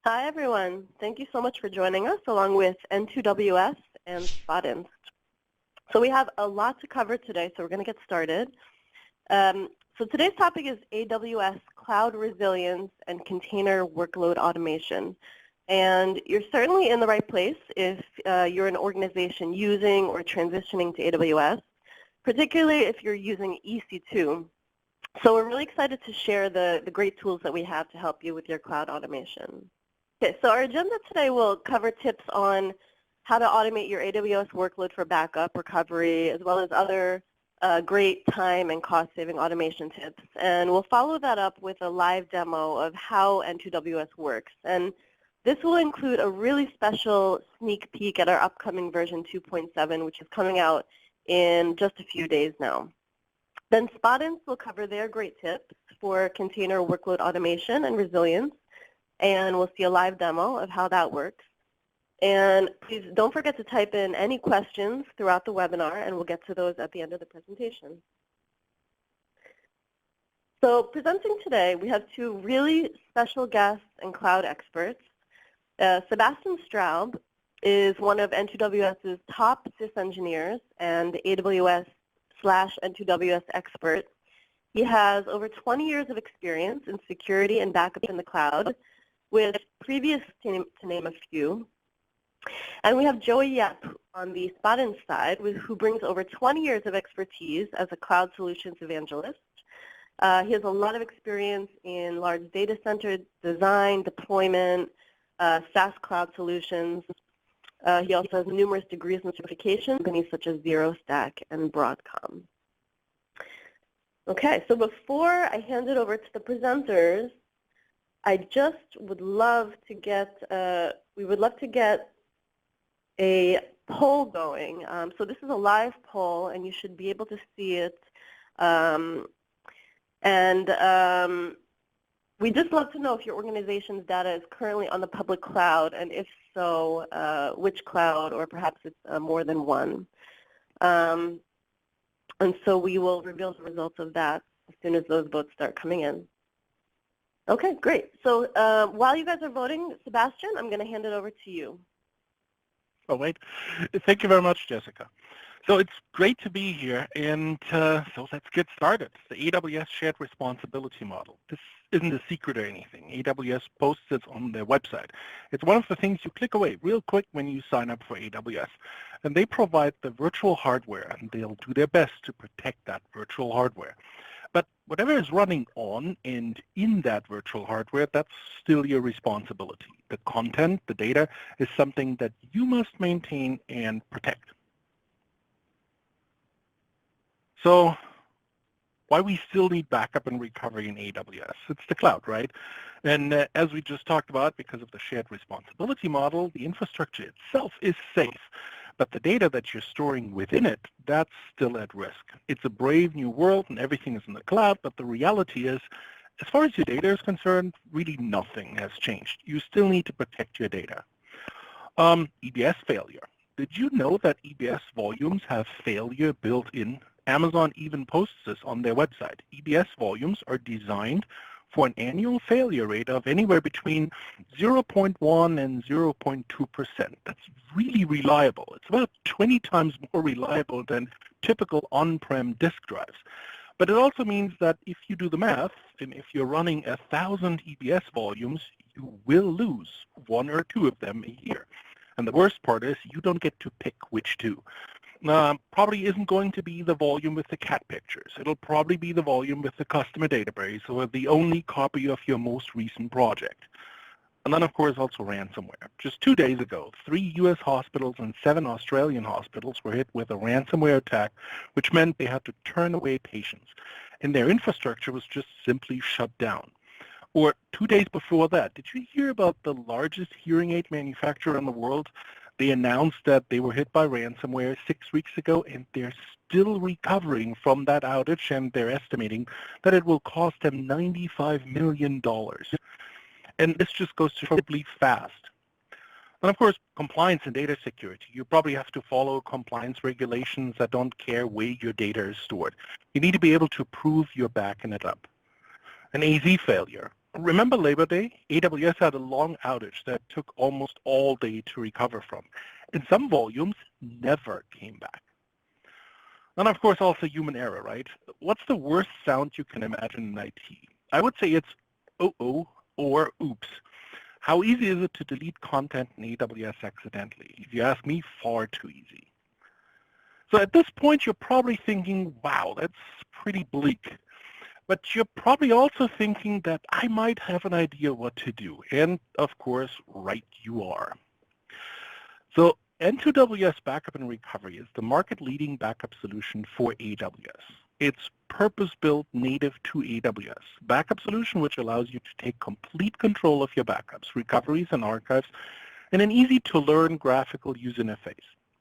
Hi, everyone. Thank you so much for joining us along with N2WS and Spotinst. So we have a lot to cover today, so we're going to get started. So today's topic is AWS Cloud Resilience and Container Workload Automation. And you're certainly in the right place if you're an organization using or transitioning to AWS, particularly if you're using EC2. So we're really excited to share the great tools that we have to help you with your cloud automation. Okay, so our agenda today will cover tips on how to automate your AWS workload for backup recovery, as well as other great time and cost-saving automation tips. And we'll follow that up with a live demo of how N2WS works. And this will include a really special sneak peek at our upcoming version 2.7, which is coming out in just a few days now. Then Spotinst will cover their great tips for container workload automation and resilience, and we'll see a live demo of how that works. And please don't forget to type in any questions throughout the webinar, and we'll get to those at the end of the presentation. So presenting today, we have two really special guests and cloud experts. Sebastian Straub is one of N2WS's top sys engineers and AWS/N2WS expert. He has over 20 years of experience in security and backup in the cloud, with previous, to name a few. And we have Joey Yep on the Spotinst side, who brings over 20 years of expertise as a cloud solutions evangelist. He has a lot of experience in large data center design, deployment, SaaS cloud solutions. He also has numerous degrees and certifications, companies such as ZeroStack and Broadcom. Okay, so before I hand it over to the presenters, I just would love to get, we would love to get a poll going. So this is a live poll, and you should be able to see it. We just love to know if your organization's data is currently on the public cloud, and if so, which cloud, or perhaps it's more than one. And so we will reveal the results of that as soon as those votes start coming in. Okay, great. So while you guys are voting, Sebastian, I'm going to hand it over to you. Oh, wait. Thank you very much, Jessica. So it's great to be here, and so let's get started. The AWS shared responsibility model. This isn't a secret or anything. AWS posts it on their website. It's one of the things you click away real quick when you sign up for AWS. And they provide the virtual hardware, and they'll do their best to protect that virtual hardware. But whatever is running on and in that virtual hardware, that's still your responsibility. The content, the data, is something that you must maintain and protect. So why we still need backup and recovery in AWS? It's the cloud, right? And as we just talked about, because of the shared responsibility model, the infrastructure itself is safe. But the data that you're storing within it, that's still at risk. It's a brave new world and everything is in the cloud, but the reality is, as far as your data is concerned, really nothing has changed. You still need to protect your data. EBS failure. Did you know that EBS volumes have failure built in? Amazon even posts this on their website. EBS volumes are designed for an annual failure rate of anywhere between 0.1 and 0.2%. That's really reliable. It's about 20 times more reliable than typical on-prem disk drives. But it also means that if you do the math, and if you're running 1,000 EBS volumes, you will lose one or two of them a year. And the worst part is you don't get to pick which two. Probably isn't going to be the volume with the cat pictures. It'll probably be the volume with the customer database or the only copy of your most recent project. And then, of course, also ransomware. Just 2 days ago, 3 U.S. hospitals and 7 Australian hospitals were hit with a ransomware attack, which meant they had to turn away patients. And their infrastructure was just simply shut down. Or 2 days before that, did you hear about the largest hearing aid manufacturer in the world? They announced that they were hit by ransomware 6 weeks ago, and they're still recovering from that outage, and they're estimating that it will cost them $95 million. And this just goes to probably fast. And of course, compliance and data security. You probably have to follow compliance regulations that don't care where your data is stored. You need to be able to prove you're backing it up. An AZ failure. Remember Labor Day? AWS had a long outage that took almost all day to recover from, and some volumes never came back. And of course, also human error, right? What's the worst sound you can imagine in IT? I would say it's uh-oh or oops. How easy is it to delete content in AWS accidentally? If you ask me, far too easy. So at this point, you're probably thinking, wow, that's pretty bleak. But you're probably also thinking that I might have an idea what to do. And of course, right you are. So N2WS Backup and Recovery is the market-leading backup solution for AWS. It's purpose-built native to AWS. Backup solution which allows you to take complete control of your backups, recoveries, and archives in an easy-to-learn graphical user interface.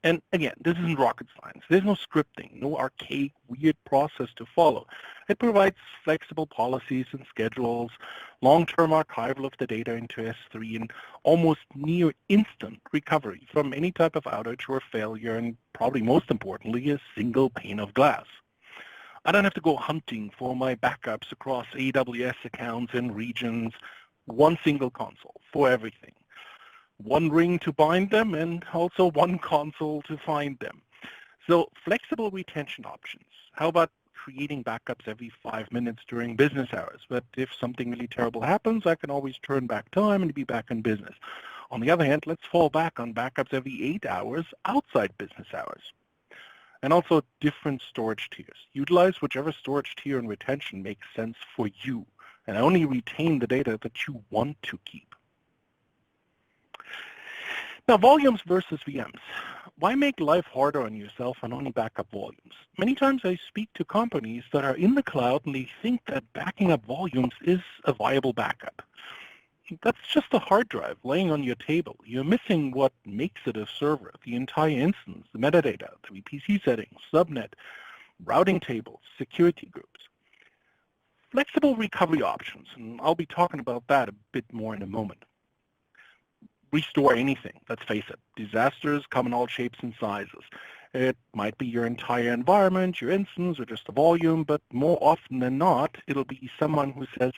And again, this isn't rocket science. There's no scripting, no archaic, weird process to follow. It provides flexible policies and schedules, long-term archival of the data into S3, and almost near instant recovery from any type of outage or failure, and probably most importantly, a single pane of glass. I don't have to go hunting for my backups across AWS accounts and regions, one single console for everything. One ring to bind them, and also one console to find them. So flexible retention options. How about creating backups every 5 minutes during business hours? But if something really terrible happens, I can always turn back time and be back in business. On the other hand, let's fall back on backups every 8 hours outside business hours. And also different storage tiers. Utilize whichever storage tier and retention makes sense for you, and only retain the data that you want to keep. Now, volumes versus VMs. Why make life harder on yourself and only backup volumes? Many times I speak to companies that are in the cloud and they think that backing up volumes is a viable backup. That's just a hard drive laying on your table. You're missing what makes it a server, the entire instance, the metadata, the VPC settings, subnet, routing tables, security groups. Flexible recovery options, and I'll be talking about that a bit more in a moment. Restore anything, let's face it. Disasters come in all shapes and sizes. It might be your entire environment, your instance, or just a volume, but more often than not, it'll be someone who says,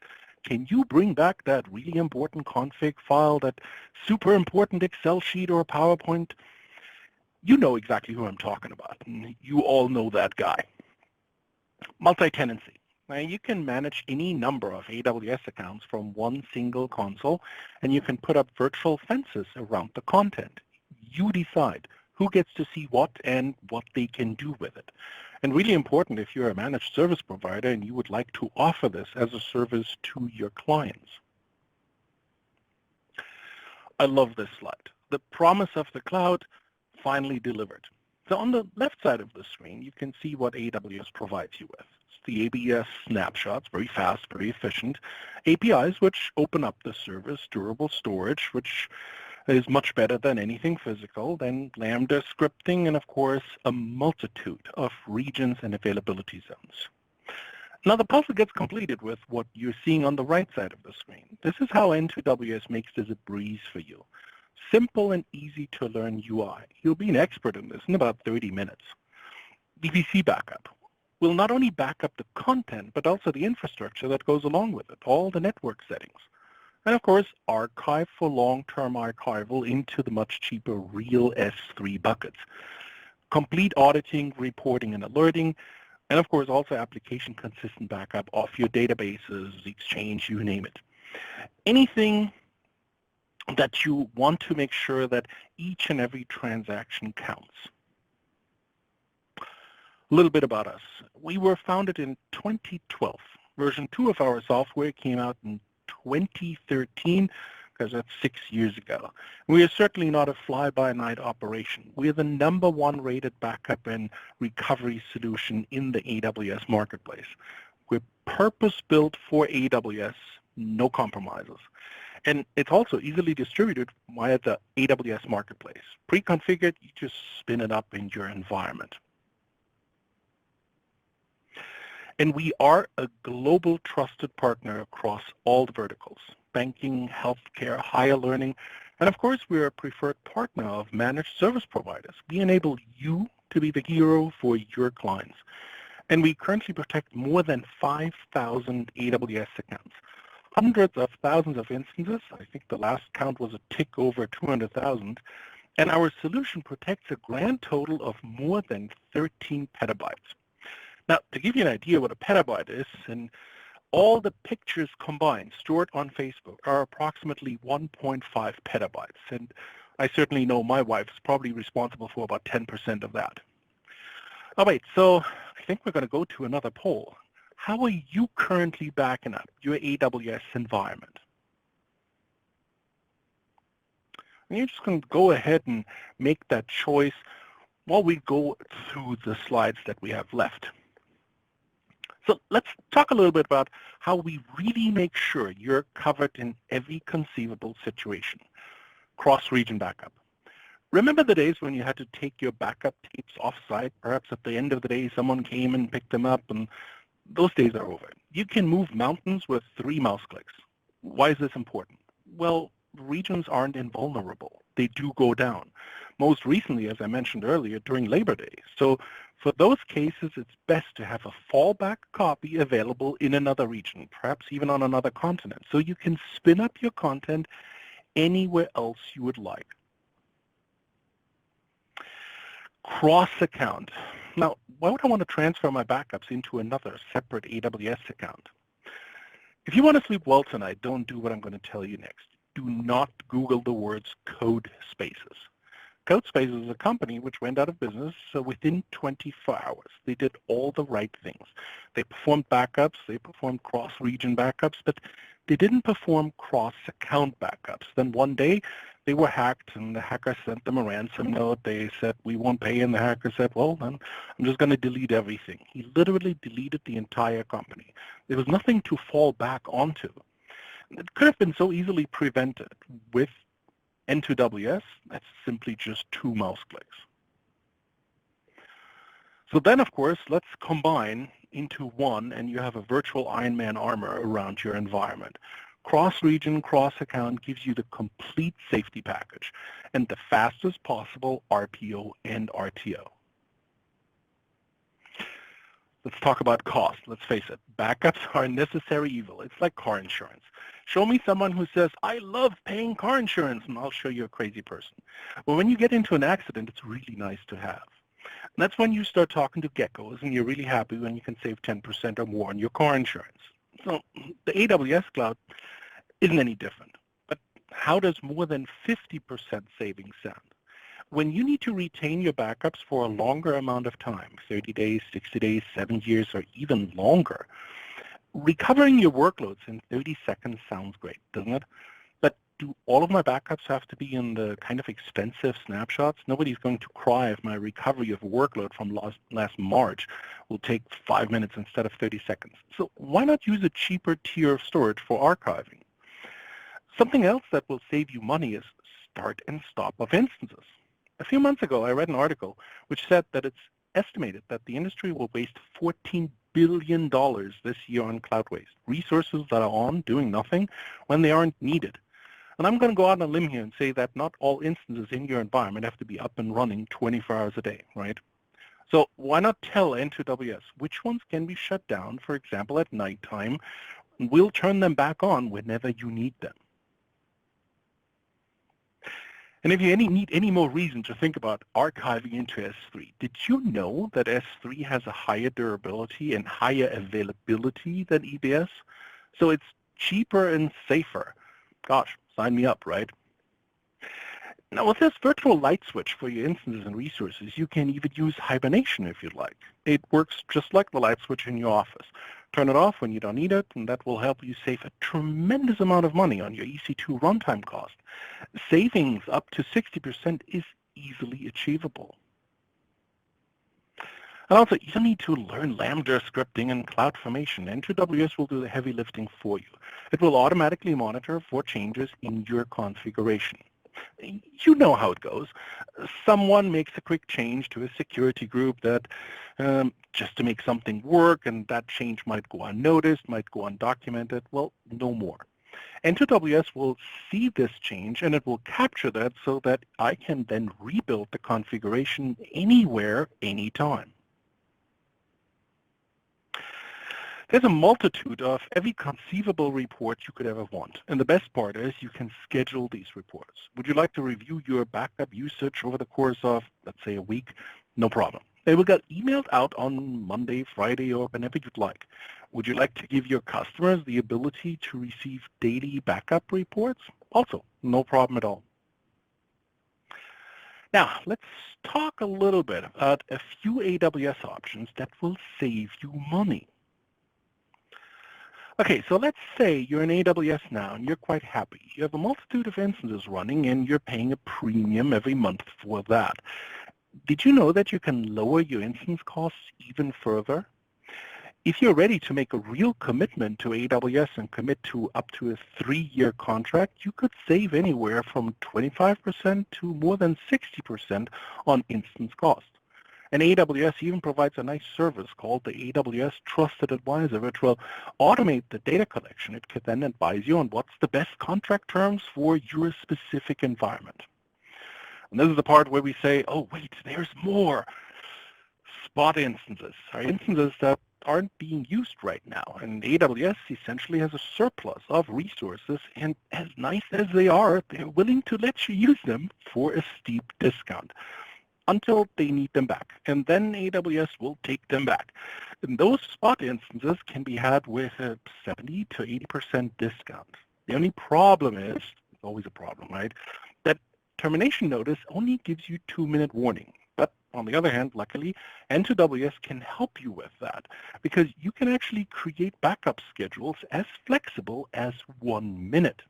can you bring back that really important config file, that super important Excel sheet or PowerPoint? You know exactly who I'm talking about, and you all know that guy. Multi-tenancy. Now, you can manage any number of AWS accounts from one single console, and you can put up virtual fences around the content. You decide who gets to see what and what they can do with it. And really important if you're a managed service provider and you would like to offer this as a service to your clients. I love this slide. The promise of the cloud finally delivered. So on the left side of the screen, you can see what AWS provides you with. The ABS snapshots, very fast, very efficient. APIs, which open up the service, durable storage, which is much better than anything physical, then Lambda scripting, and of course, a multitude of regions and availability zones. Now the puzzle gets completed with what you're seeing on the right side of the screen. This is how N2WS makes this a breeze for you. Simple and easy to learn UI. You'll be an expert in this in about 30 minutes. VPC backup will not only back up the content, but also the infrastructure that goes along with it, all the network settings. And of course, archive for long-term archival into the much cheaper real S3 buckets. Complete auditing, reporting, and alerting, and of course also application consistent backup of your databases, Exchange, you name it. Anything that you want to make sure that each and every transaction counts. A little bit about us. We were founded in 2012. Version 2 of our software came out in 2013, because that's 6 years ago. We are certainly not a fly-by-night operation. We are the #1 rated backup and recovery solution in the AWS marketplace. We're purpose-built for AWS, no compromises. And it's also easily distributed via the AWS marketplace. Pre-configured, you just spin it up in your environment. And we are a global trusted partner across all the verticals: banking, healthcare, higher learning, and of course we're a preferred partner of managed service providers. We enable you to be the hero for your clients. And we currently protect more than 5,000 AWS accounts. hundreds of thousands of instances. I think the last count was a tick over 200,000. And our solution protects a grand total of more than 13 petabytes. Now, to give you an idea what a petabyte is, and all the pictures combined stored on Facebook are approximately 1.5 petabytes. And I certainly know my wife is probably responsible for about 10% of that. All right, so I think we're going to go to another poll. How are you currently backing up your AWS environment? And you're just going to go ahead and make that choice while we go through the slides that we have left. So let's talk a little bit about how we really make sure you're covered in every conceivable situation. Cross-region backup. Remember the days when you had to take your backup tapes off-site? Perhaps at the end of the day, someone came and picked them up, and those days are over. You can move mountains with 3 mouse clicks. Why is this important? Well, regions aren't invulnerable. They do go down. Most recently, as I mentioned earlier, during Labor Day. So for those cases, it's best to have a fallback copy available in another region, perhaps even on another continent, so you can spin up your content anywhere else you would like. Cross-account. Now, why would I want to transfer my backups into another separate AWS account? If you want to sleep well tonight, don't do what I'm going to tell you next. Do not Google the words code spaces. CodeSpaces is a company which went out of business within 24 hours. They did all the right things. They performed backups, they performed cross-region backups, but they didn't perform cross-account backups. Then one day they were hacked and the hacker sent them a ransom note. They said, we won't pay, and the hacker said, well, then I'm just going to delete everything. He literally deleted the entire company. There was nothing to fall back onto. It could have been so easily prevented with N2WS. That's simply just 2 mouse clicks. So then, of course, let's combine into one, and you have a virtual Iron Man armor around your environment. Cross-region, cross-account gives you the complete safety package and the fastest possible RPO and RTO. Let's talk about cost. Let's face it, backups are a necessary evil. It's like car insurance. Show me someone who says, I love paying car insurance, and I'll show you a crazy person. Well, when you get into an accident, it's really nice to have. And that's when you start talking to geckos, and you're really happy when you can save 10% or more on your car insurance. So the AWS cloud isn't any different. But how does more than 50% savings sound? When you need to retain your backups for a longer amount of time, 30 days, 60 days, 7 years, or even longer, recovering your workloads in 30 seconds sounds great, doesn't it? But do all of my backups have to be in the kind of expensive snapshots? Nobody's going to cry if my recovery of a workload from last March will take 5 minutes instead of 30 seconds. So why not use a cheaper tier of storage for archiving? Something else that will save you money is start and stop of instances. A few months ago, I read an article which said that it's estimated that the industry will waste $14 billion this year on cloud waste, resources that are on doing nothing when they aren't needed. And I'm going to go out on a limb here and say that not all instances in your environment have to be up and running 24 hours a day, right? So why not tell N2WS which ones can be shut down, for example, at nighttime, and we'll turn them back on whenever you need them. And if you need any more reason to think about archiving into S3, did you know that S3 has a higher durability and higher availability than EBS? So it's cheaper and safer. Gosh, sign me up, right? Now with this virtual light switch for your instances and resources, you can even use hibernation if you'd like. It works just like the light switch in your office. Turn it off when you don't need it, and that will help you save a tremendous amount of money on your EC2 runtime cost. Savings up to 60% is easily achievable. And also, you don't need to learn Lambda scripting and CloudFormation. N2WS will do the heavy lifting for you. It will automatically monitor for changes in your configuration. You know how it goes. Someone makes a quick change to a security group that just to make something work, and that change might go unnoticed, might go undocumented. Well, no more. N2WS will see this change, and it will capture that so that I can then rebuild the configuration anywhere, anytime. There's a multitude of every conceivable report you could ever want. And the best part is you can schedule these reports. Would you like to review your backup usage over the course of, let's say, a week? No problem. They will get emailed out on Monday, Friday, or whenever you'd like. Would you like to give your customers the ability to receive daily backup reports? Also, no problem at all. Now, let's talk a little bit about a few AWS options that will save you money. Okay, so let's say you're in AWS now and you're quite happy. You have a multitude of instances running and you're paying a premium every month for that. Did you know that you can lower your instance costs even further? If you're ready to make a real commitment to AWS and commit to up to a 3-year contract, you could save anywhere from 25% to more than 60% on instance cost. And AWS even provides a nice service called the AWS Trusted Advisor, which will automate the data collection. It could then advise you on what's the best contract terms for your specific environment. And this is the part where we say, oh, wait, there's more. Spot instances are instances that aren't being used right now. And AWS essentially has a surplus of resources, and as nice as they are, they're willing to let you use them for a steep discount until they need them back. And then AWS will take them back. And those spot instances can be had with a 70 to 80% discount. The only problem is, it's always a problem, right, that termination notice only gives you 2-minute warning. But on the other hand, luckily, N2WS can help you with that because you can actually create backup schedules as flexible as 1 minute.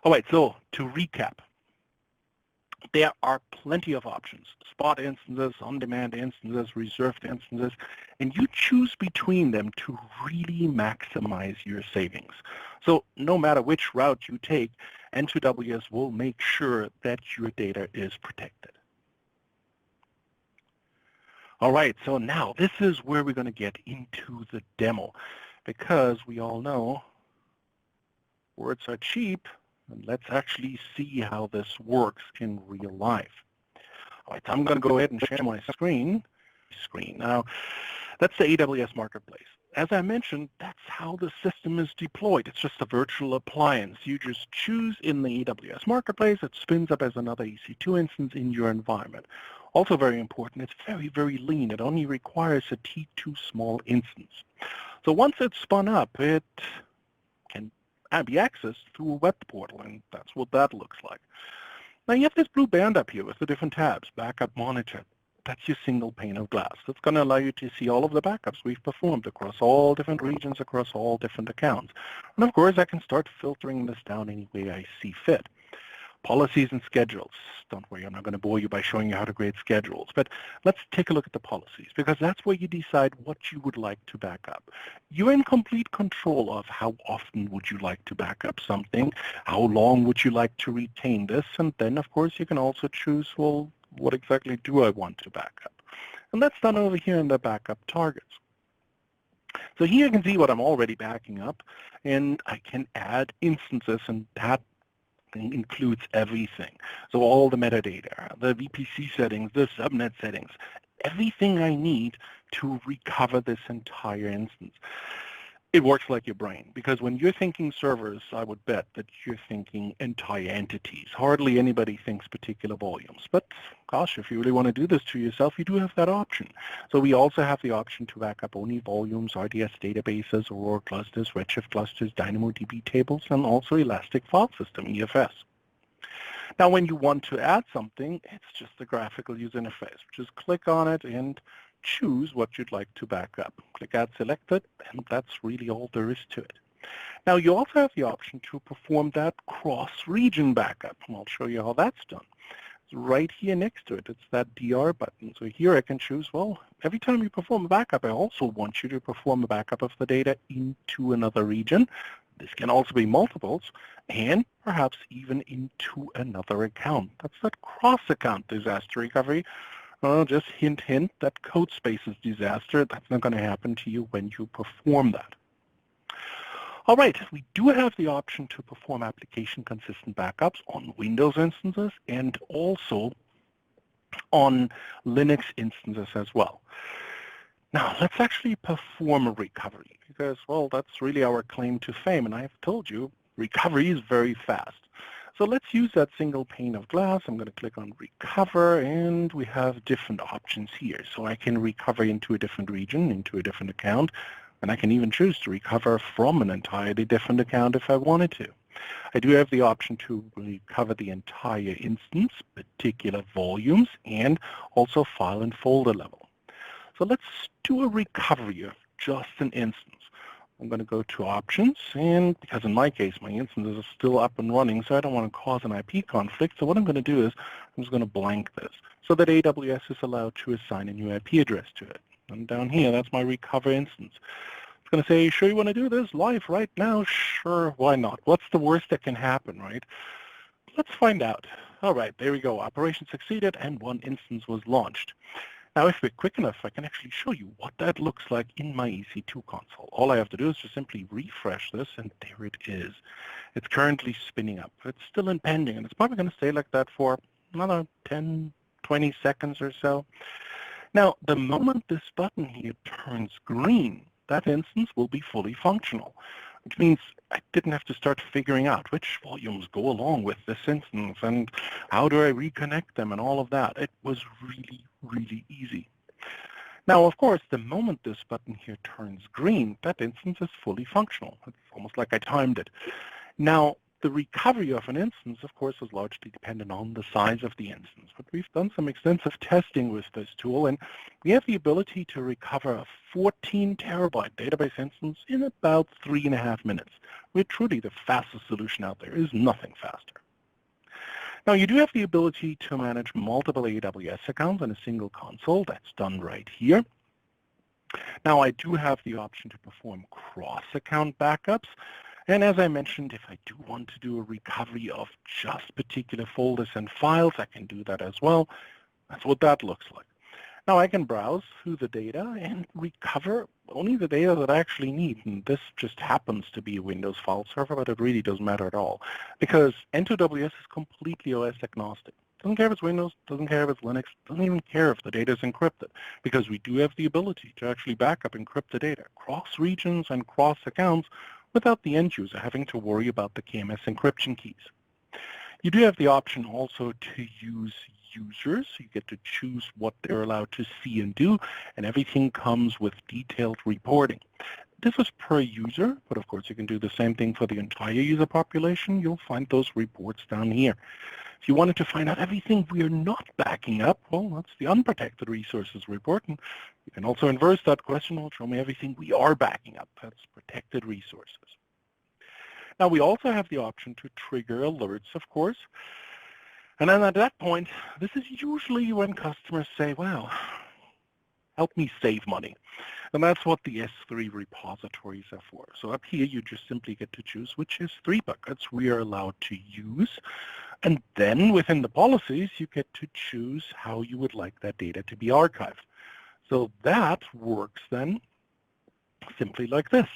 All right, so to recap, there are plenty of options: spot instances, on-demand instances, reserved instances, and you choose between them to really maximize your savings. So no matter which route you take, N2WS will make sure that your data is protected. All right, so now this is where we're going to get into the demo, because we all know words are cheap. And let's actually see how this works in real life. All right, so I'm going to go ahead and share my screen. Now, that's the AWS Marketplace. As I mentioned, that's how the system is deployed. It's just a virtual appliance. You just choose in the AWS Marketplace. It spins up as another EC2 instance in your environment. Also very important, it's very, very lean. It only requires a T2 small instance. So once it's spun up, it can be accessed through a web portal, and that's what that looks like. Now you have this blue band up here with the different tabs: Backup Monitor. That's your single pane of glass. That's going to allow you to see all of the backups we've performed across all different regions, across all different accounts. And of course, I can start filtering this down any way I see fit. Policies and schedules. Don't worry, I'm not going to bore you by showing you how to create schedules, but let's take a look at the policies, because that's where you decide what you would like to back up. You're in complete control of how often would you like to back up something, how long would you like to retain this, and then, of course, you can also choose, well, what exactly do I want to back up? And that's done over here in the backup targets. So here you can see what I'm already backing up, and I can add instances, and that includes everything. So all the metadata, the VPC settings, the subnet settings, everything I need to recover this entire instance. It works like your brain, because when you're thinking servers, I would bet that you're thinking entire entities. Hardly anybody thinks particular volumes. But gosh, if you really want to do this to yourself, you do have that option. So we also have the option to back up only volumes, RDS databases, Aurora clusters, Redshift clusters, DynamoDB tables, and also Elastic File System, EFS. Now, when you want to add something, it's just a graphical user interface. Just click on it and choose what you'd like to back up. Click Add Selected, and that's really all there is to it. Now, you also have the option to perform that cross-region backup, and I'll show you how that's done. It's right here next to it. It's that DR button. So here I can choose, well, every time you perform a backup, I also want you to perform a backup of the data into another region. This can also be multiples, and perhaps even into another account. That's that cross-account disaster recovery. Just hint, hint, that code spaces disaster, that's not going to happen to you when you perform that. All right, we do have the option to perform application-consistent backups on Windows instances and also on Linux instances as well. Now, let's actually perform a recovery because, well, that's really our claim to fame. And I've told you, recovery is very fast. So let's use that single pane of glass. I'm going to click on Recover, and we have different options here. So I can recover into a different region, into a different account, and I can even choose to recover from an entirely different account if I wanted to. I do have the option to recover the entire instance, particular volumes, and also file and folder level. So let's do a recovery of just an instance. I'm going to go to Options, and because in my case, my instance is still up and running, so I don't want to cause an IP conflict. So what I'm going to do is I'm just going to blank this so that AWS is allowed to assign a new IP address to it. And down here, that's my recover instance. It's going to say, sure you want to do this live right now? Sure, why not? What's the worst that can happen, right? Let's find out. All right, there we go. Operation succeeded, and one instance was launched. Now, if we're quick enough, I can actually show you what that looks like in my EC2 console. All I have to do is just simply refresh this, and there it is. It's currently spinning up. It's still in pending, and it's probably going to stay like that for another 10, 20 seconds or so. Now, the moment this button here turns green, that instance will be fully functional, which means I didn't have to start figuring out which volumes go along with this instance and how do I reconnect them and all of that. It was really, really easy. Now, of course, the moment this button here turns green, that instance is fully functional. It's almost like I timed it. Now, the recovery of an instance, of course, is largely dependent on the size of the instance. But we've done some extensive testing with this tool, and we have the ability to recover a 14 terabyte database instance in about 3.5 minutes. We're truly the fastest solution out there. There's nothing faster. Now, you do have the ability to manage multiple AWS accounts in a single console. That's done right here. Now, I do have the option to perform cross-account backups. And as I mentioned, if I do want to do a recovery of just particular folders and files, I can do that as well. That's what that looks like. Now I can browse through the data and recover only the data that I actually need. And this just happens to be a Windows file server, but it really doesn't matter at all because N2WS is completely OS agnostic. Doesn't care if it's Windows, doesn't care if it's Linux, doesn't even care if the data is encrypted because we do have the ability to actually back up encrypted data across regions and cross accounts without the end user having to worry about the KMS encryption keys. You do have the option also to use users. You get to choose what they're allowed to see and do, and everything comes with detailed reporting. This is per user, but of course you can do the same thing for the entire user population. You'll find those reports down here. If you wanted to find out everything we are not backing up, well, that's the unprotected resources report. And you can also inverse that question. Well, show me everything we are backing up. That's protected resources. Now, we also have the option to trigger alerts, of course. And then at that point, this is usually when customers say, well, help me save money. And that's what the S3 repositories are for. So up here, you just simply get to choose which S3 buckets we are allowed to use. And then within the policies, you get to choose how you would like that data to be archived. So that works then simply like this.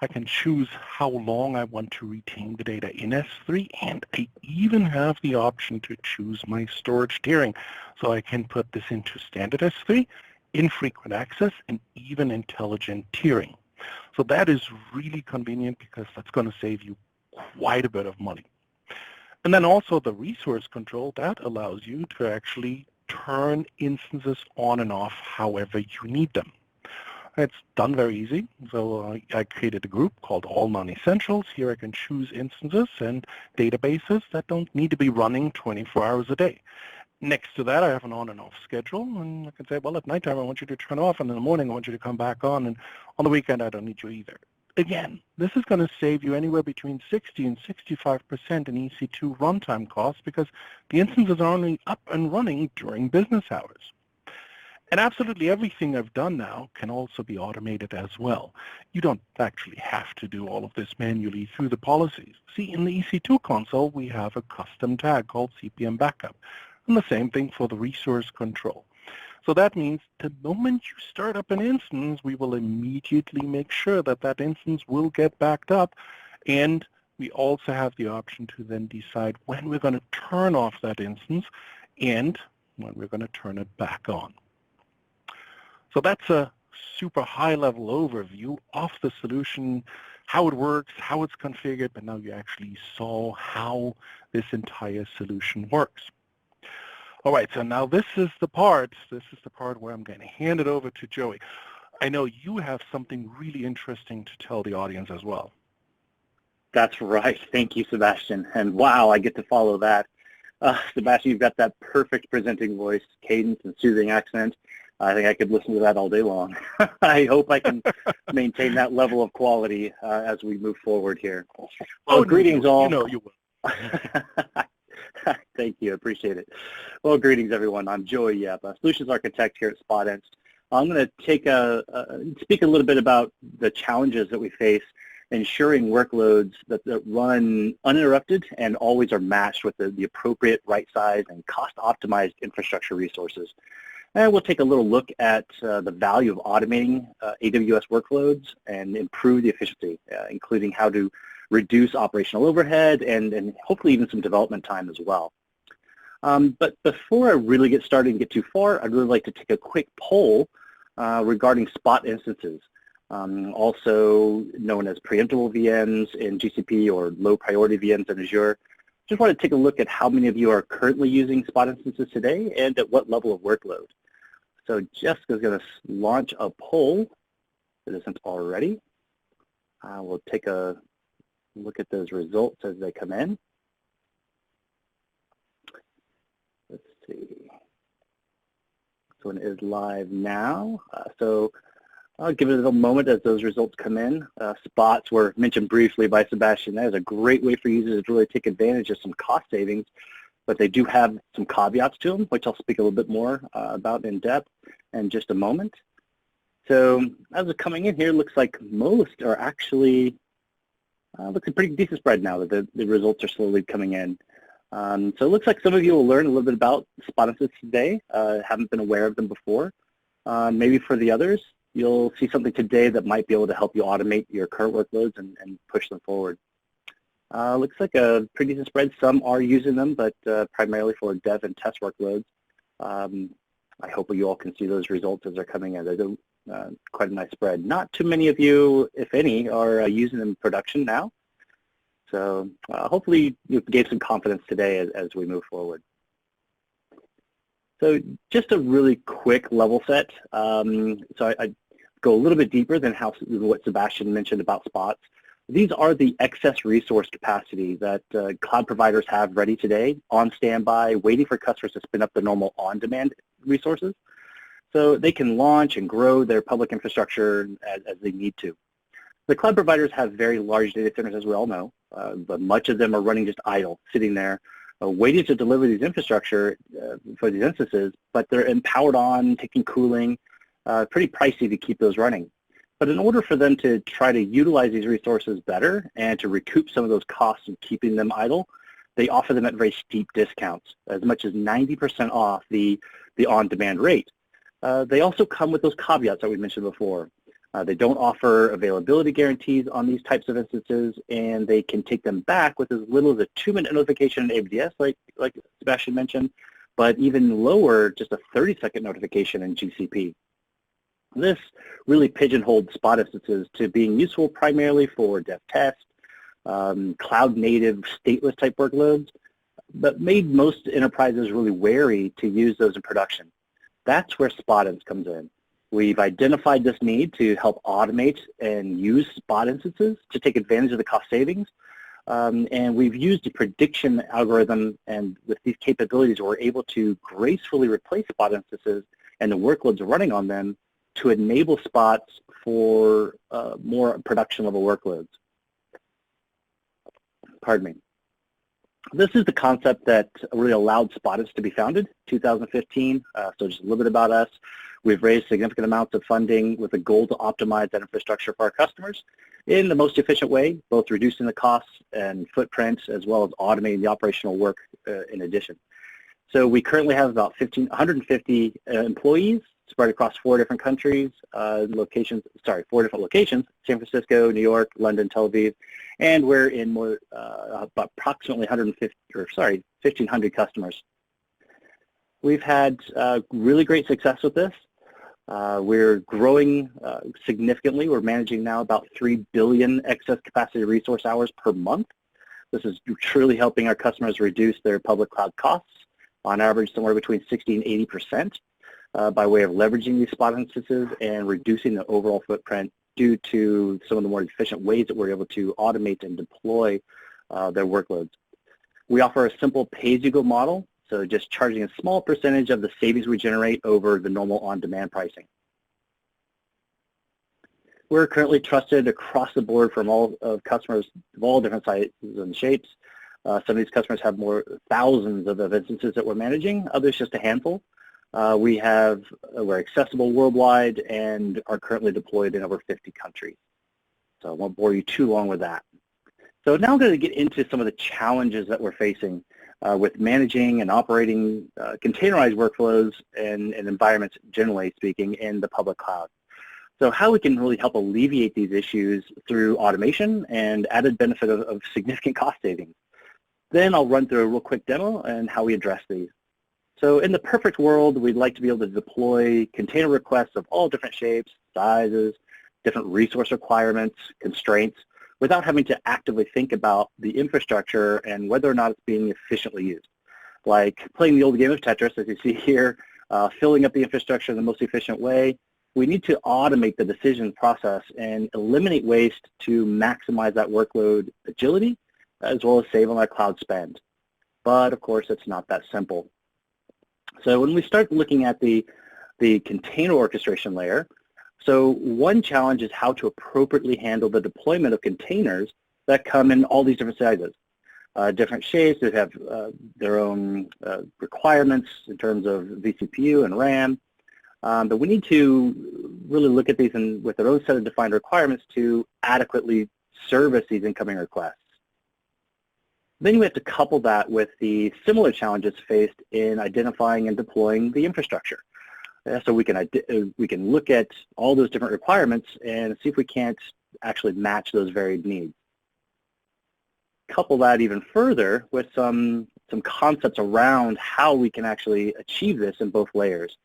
I can choose how long I want to retain the data in S3, and I even have the option to choose my storage tiering. So I can put this into standard S3, infrequent access, and even intelligent tiering. So that is really convenient because that's going to save you quite a bit of money. And then also the resource control, that allows you to actually turn instances on and off however you need them. It's done very easy. So I created a group called All Non-Essentials. Here I can choose instances and databases that don't need to be running 24 hours a day. Next to that, I have an on and off schedule, and I can say, well, at nighttime I want you to turn off, and in the morning I want you to come back on, and on the weekend I don't need you either. Again, this is going to save you anywhere between 60 and 65% in EC2 runtime costs because the instances are only up and running during business hours. And absolutely everything I've done now can also be automated as well. You don't actually have to do all of this manually through the policies. See, in the EC2 console, we have a custom tag called CPM backup, and the same thing for the resource control. So that means the moment you start up an instance, we will immediately make sure that that instance will get backed up, and we also have the option to then decide when we're going to turn off that instance and when we're going to turn it back on. So that's a super high-level overview of the solution, how it works, how it's configured, but now you actually saw how this entire solution works. All right, so now this is the part where I'm going to hand it over to Joey. I know you have something really interesting to tell the audience as well. That's right. Thank you, Sebastian. And wow, I get to follow that. Sebastian, you've got that perfect presenting voice, cadence, and soothing accent. I think I could listen to that all day long. I hope I can maintain that level of quality as we move forward here. Well, greetings all. You know you will. Thank you. Appreciate it. Well, greetings, everyone. I'm Joey Yep, a solutions architect here at Spotinst. I'm going to speak a little bit about the challenges that we face ensuring workloads that run uninterrupted and always are matched with the appropriate right size and cost-optimized infrastructure resources. And we'll take a little look at the value of automating AWS workloads and improve the efficiency, including how to reduce operational overhead and hopefully even some development time as well. But before I really get started and get too far, I'd really like to take a quick poll regarding spot instances, also known as preemptible VMs in GCP or low priority VMs in Azure. Just want to take a look at how many of you are currently using spot instances today and at what level of workload. So Jessica's going to launch a poll if it isn't already. We'll take a look at those results as they come in. Let's see. This one is live now. So I'll give it a little moment as those results come in. Spots were mentioned briefly by Sebastian. That is a great way for users to really take advantage of some cost savings, but they do have some caveats to them, which I'll speak a little bit more about in depth in just a moment. So as it's coming in here, it looks like most are actually, looks a pretty decent spread now that the results are slowly coming in. So it looks like some of you will learn a little bit about Spotinst today, haven't been aware of them before. Maybe for the others, you'll see something today that might be able to help you automate your current workloads and push them forward. Looks like a pretty decent spread. Some are using them, but primarily for dev and test workloads. I hope you all can see those results as they're coming in. They're quite a nice spread. Not too many of you, if any, are using them in production now. So hopefully you gave some confidence today as we move forward. So just a really quick level set. So I go a little bit deeper than what Sebastian mentioned about spots. These are the excess resource capacity that cloud providers have ready today, on standby, waiting for customers to spin up the normal on-demand resources. So they can launch and grow their public infrastructure as they need to. The cloud providers have very large data centers, as we all know, but much of them are running just idle, sitting there, waiting to deliver these infrastructure for these instances, but they're empowered on, taking cooling, pretty pricey to keep those running. But in order for them to try to utilize these resources better and to recoup some of those costs of keeping them idle, they offer them at very steep discounts, as much as 90% off the on-demand rate. They also come with those caveats that we mentioned before. They don't offer availability guarantees on these types of instances, and they can take them back with as little as a 2-minute notification in AWS, like Sebastian mentioned, but even lower, just a 30-second notification in GCP. This really pigeonholed spot instances to being useful primarily for dev test, cloud-native, stateless type workloads, but made most enterprises really wary to use those in production. That's where Spotinst comes in. We've identified this need to help automate and use spot instances to take advantage of the cost savings. And we've used a prediction algorithm, and with these capabilities, we're able to gracefully replace spot instances and the workloads running on them to enable spots for more production level workloads. Pardon me. This is the concept that really allowed Spotinst to be founded, 2015. So just a little bit about us. We've raised significant amounts of funding with a goal to optimize that infrastructure for our customers in the most efficient way, both reducing the costs and footprint, as well as automating the operational work in addition. So we currently have about 150 employees spread across 4 different countries, 4 different locations, San Francisco, New York, London, Tel Aviv, and we're in more, approximately 1,500 customers. We've had really great success with this. We're growing significantly. We're managing now about 3 billion excess capacity resource hours per month. This is truly helping our customers reduce their public cloud costs, on average somewhere between 60 and 80%, by way of leveraging these Spot instances and reducing the overall footprint due to some of the more efficient ways that we're able to automate and deploy their workloads. We offer a simple pay-as-you-go model, so just charging a small percentage of the savings we generate over the normal on-demand pricing. We're currently trusted across the board from all of customers of all different sizes and shapes. Some of these customers have thousands of instances that we're managing, others just a handful. We're accessible worldwide and are currently deployed in over 50 countries. So I won't bore you too long with that. So now I'm going to get into some of the challenges that we're facing with managing and operating containerized workflows and environments, generally speaking, in the public cloud. So how we can really help alleviate these issues through automation and added benefit of significant cost savings. Then I'll run through a real quick demo and how we address these. So in the perfect world, we'd like to be able to deploy container requests of all different shapes, sizes, different resource requirements, constraints, without having to actively think about the infrastructure and whether or not it's being efficiently used. Like playing the old game of Tetris, as you see here, filling up the infrastructure in the most efficient way. We need to automate the decision process and eliminate waste to maximize that workload agility, as well as save on our cloud spend. But of course, it's not that simple. So when we start looking at the container orchestration layer, so one challenge is how to appropriately handle the deployment of containers that come in all these different sizes. Different shapes, they have their own requirements in terms of vCPU and RAM, but we need to really look at these with their own set of defined requirements to adequately service these incoming requests. Then we have to couple that with the similar challenges faced in identifying and deploying the infrastructure. So we can look at all those different requirements and see if we can't actually match those varied needs. Couple that even further with some concepts around how we can actually achieve this in both layers.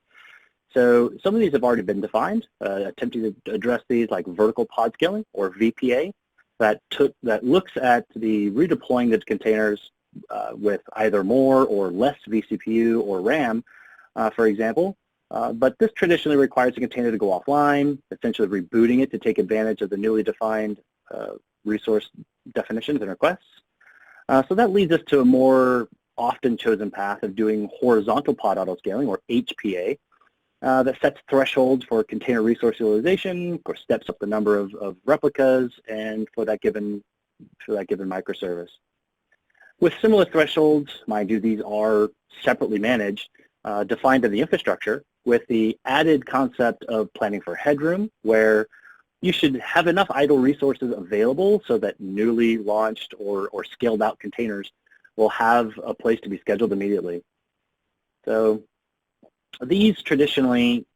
So some of these have already been defined, attempting to address these like vertical pod scaling or VPA, that looks at the redeploying the containers with either more or less vCPU or RAM, for example. But this traditionally requires the container to go offline, essentially rebooting it to take advantage of the newly defined resource definitions and requests. So that leads us to a more often chosen path of doing horizontal pod autoscaling, or HPA, that sets thresholds for container resource utilization, or steps up the number of replicas, and for that given microservice. With similar thresholds, mind you, these are separately managed, defined in the infrastructure, with the added concept of planning for headroom, where you should have enough idle resources available so that newly launched or scaled out containers will have a place to be scheduled immediately. So these traditionally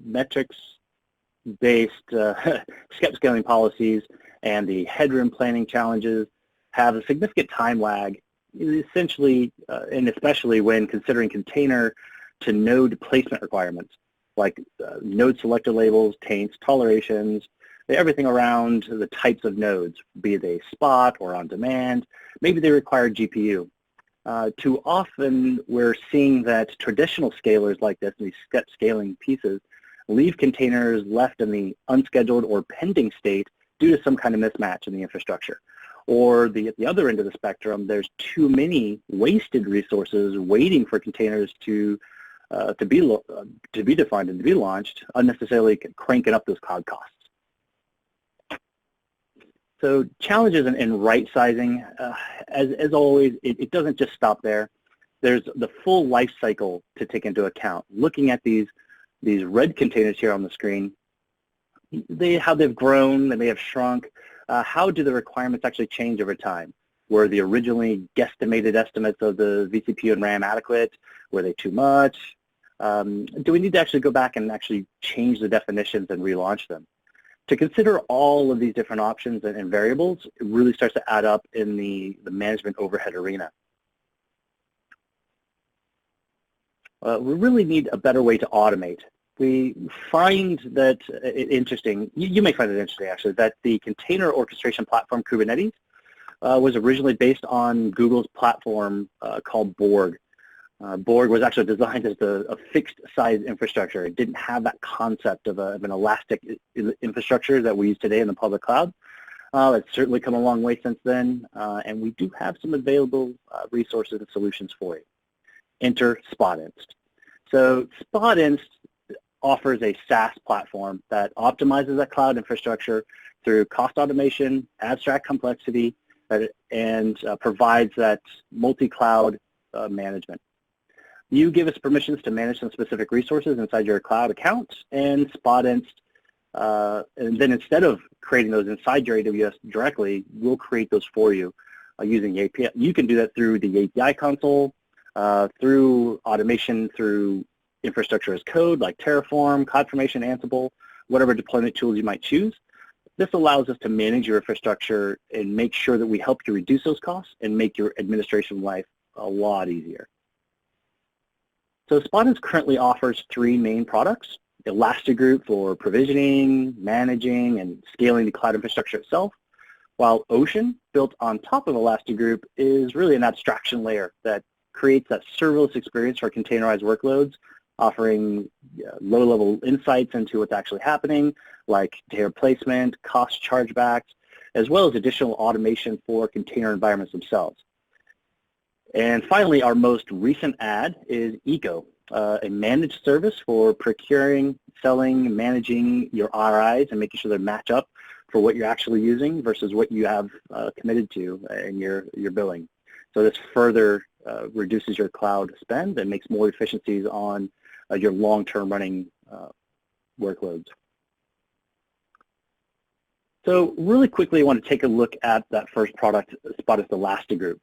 metrics-based step scaling policies and the headroom planning challenges have a significant time lag, essentially, and especially when considering container to node placement requirements, like node selector labels, taints, tolerations, everything around the types of nodes, be they spot or on demand. Maybe they require GPU. Too often we're seeing that traditional scalers like this, these step scaling pieces, leave containers left in the unscheduled or pending state due to some kind of mismatch in the infrastructure. Or at the other end of the spectrum, there's too many wasted resources waiting for containers to be defined and to be launched, unnecessarily cranking up those cloud costs. So challenges in right sizing, as always, it doesn't just stop there. There's the full life cycle to take into account. Looking at these red containers here on the screen, how they've grown, they may have shrunk. How do the requirements actually change over time? Were the originally guesstimated estimates of the vCPU and RAM adequate? Were they too much? Do we need to actually go back and actually change the definitions and relaunch them? To consider all of these different options and variables, it really starts to add up in the management overhead arena. We really need a better way to automate we find that interesting, you may find it interesting actually, that the container orchestration platform Kubernetes was originally based on Google's platform called Borg. Borg was actually designed as a fixed size infrastructure. It didn't have that concept of an elastic infrastructure that we use today in the public cloud. It's certainly come a long way since then, and we do have some available resources and solutions for you. Enter Spotinst. So Spotinst offers a SaaS platform that optimizes that cloud infrastructure through cost automation, abstract complexity, and provides that multi-cloud management. You give us permissions to manage some specific resources inside your cloud account, and Spotinst, and then instead of creating those inside your AWS directly, we'll create those for you using the API. You can do that through the API console, through automation, through infrastructure as code like Terraform, CloudFormation, Ansible, whatever deployment tools you might choose. This allows us to manage your infrastructure and make sure that we help you reduce those costs and make your administration life a lot easier. So Spotinst currently offers 3 main products: Elastigroup for provisioning, managing, and scaling the cloud infrastructure itself, while Ocean, built on top of Elastigroup, is really an abstraction layer that creates that serverless experience for containerized workloads, offering low-level insights into what's actually happening, like container placement, cost chargebacks, as well as additional automation for container environments themselves. And finally, our most recent add is Eco, a managed service for procuring, selling, managing your RIs and making sure they match up for what you're actually using versus what you have committed to in your billing. So this further reduces your cloud spend and makes more efficiencies on your long-term running workloads. So really quickly, I want to take a look at that first product, Spotinst Elastigroup.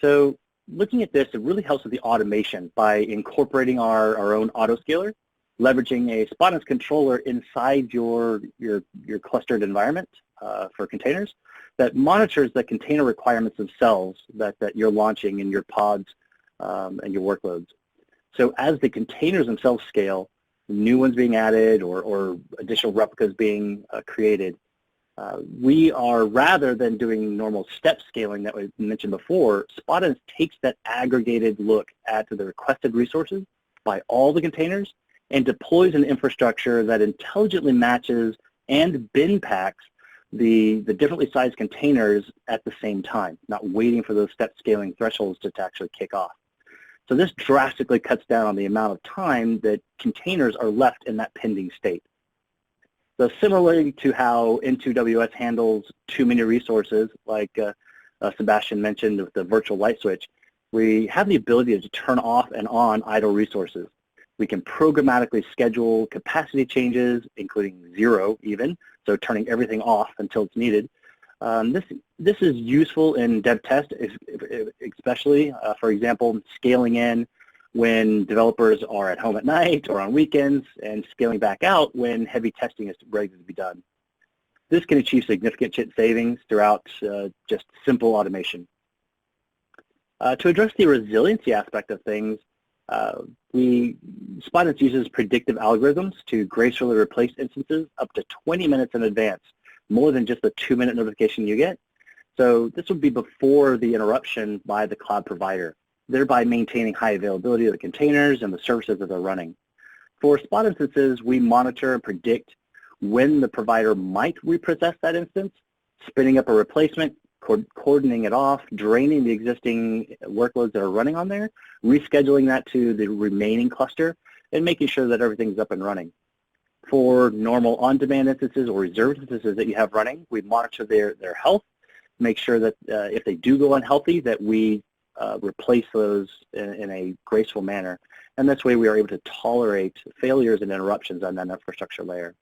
So looking at this, it really helps with the automation by incorporating our own autoscaler, leveraging a Spotinst controller inside your clustered environment for containers that monitors the container requirements themselves that you're launching in your pods and your workloads. So as the containers themselves scale, new ones being added or additional replicas being created, we are, rather than doing normal step scaling that we mentioned before, Spotinst takes that aggregated look at the requested resources by all the containers and deploys an infrastructure that intelligently matches and bin packs the differently sized containers at the same time, not waiting for those step scaling thresholds to actually kick off. So this drastically cuts down on the amount of time that containers are left in that pending state. So similarly to how N2WS handles too many resources, like Sebastian mentioned with the virtual light switch, we have the ability to turn off and on idle resources. We can programmatically schedule capacity changes, including 0 even, so turning everything off until it's needed. This is useful in dev test, especially, for example, scaling in when developers are at home at night or on weekends, and scaling back out when heavy testing is ready to be done. This can achieve significant savings throughout just simple automation. To address the resiliency aspect of things, Spotinst uses predictive algorithms to gracefully replace instances up to 20 minutes in advance, more than just the 2-minute notification you get. So this would be before the interruption by the cloud provider, thereby maintaining high availability of the containers and the services that they're running. For Spot instances, we monitor and predict when the provider might repossess that instance, spinning up a replacement, cordoning it off, draining the existing workloads that are running on there, rescheduling that to the remaining cluster, and making sure that everything's up and running. For normal on-demand instances or reserved instances that you have running, we monitor their health, make sure that if they do go unhealthy, that we replace those in a graceful manner. And this way we are able to tolerate failures and interruptions on that infrastructure layer.